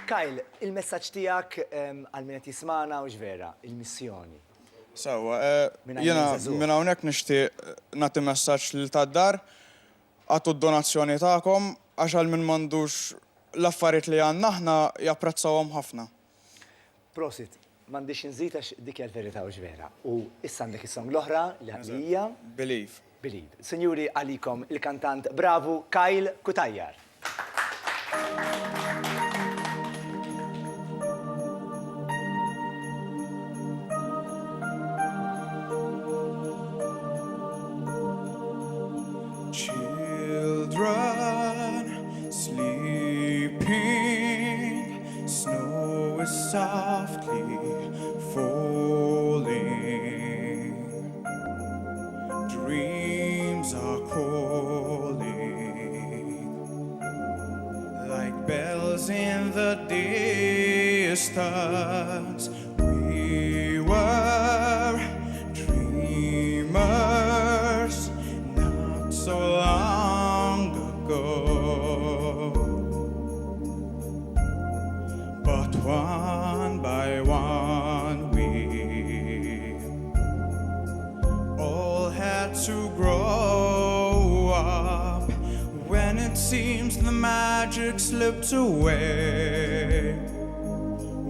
Kyle, il-messaġġ tiegħek għal min qed jismana u x'vera, il-missjoni. Sewwa, jiena minn hawnhekk nixtieq nagħti messaġġ lil tad-dar għatu d-donazzjoni tagħkom għax għal min m'għandux l-affarijiet li għandna aħna japprezzawhom ħafna. Prosit, m'għandix inżid għax dik hija l-verità u x'vera. U issa għandek is-song l-oħra li hija Believe. Believe. Sinjuri għalikom il-kantant bravu Kyle Cutajar. Children sleeping, snow is softly falling. Dreams are calling, like bells in the distance. We were dreamers not so long ago, but one by one we all had to grow up. When it seems the magic slipped away,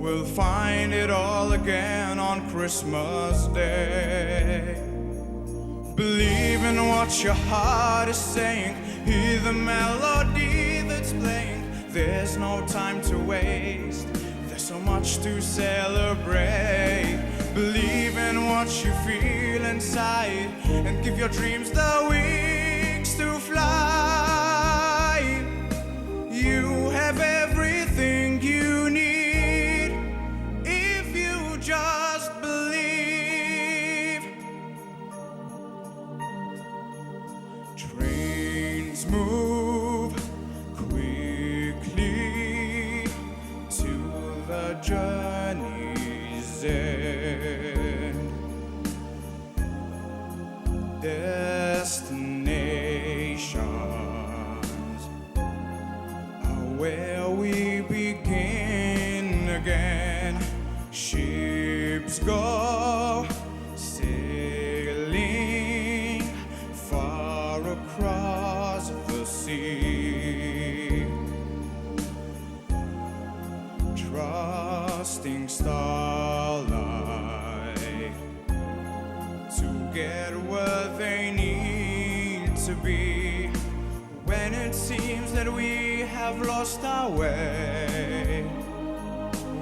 we'll find it all again on Christmas Day. Believe in what your heart is saying, hear the melody that's playing. There's no time to waste, there's so much to celebrate. Believe in what you feel inside and give your dreams the wings to fly. You have everything you need if you just believe. Trains move quickly to the journey's end. Destinations are where we begin again. Ships go sailing far across the sea, trusting starlight to get where they need to be. When it seems that we have lost our way,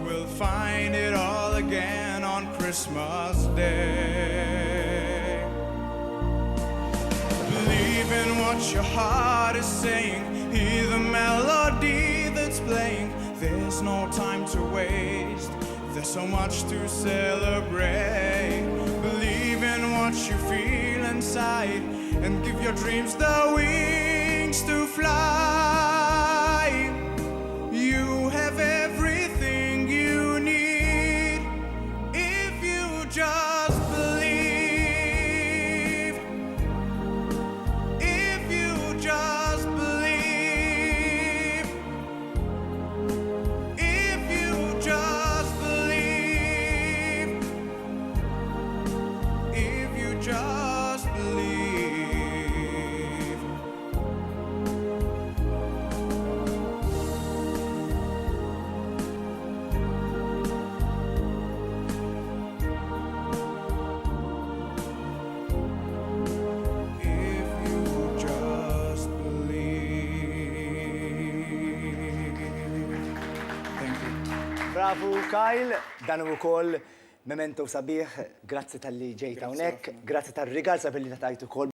we'll find it all again on Christmas Day. Believe in what your heart is saying, hear the melody that's playing. There's no time to waste, there's so much to celebrate. Believe in what you feel inside and give your dreams the wings to fly. You have everything you need if you just believe. If you just believe. If you just believe. If you just believe. If you just believe. Thank you. Bravu Kyle, dan u ukoll memento sabiħ, grazzi tal-li ġejt hawnhekk, grazzi tal-rigal sabiħ li tajt ukoll.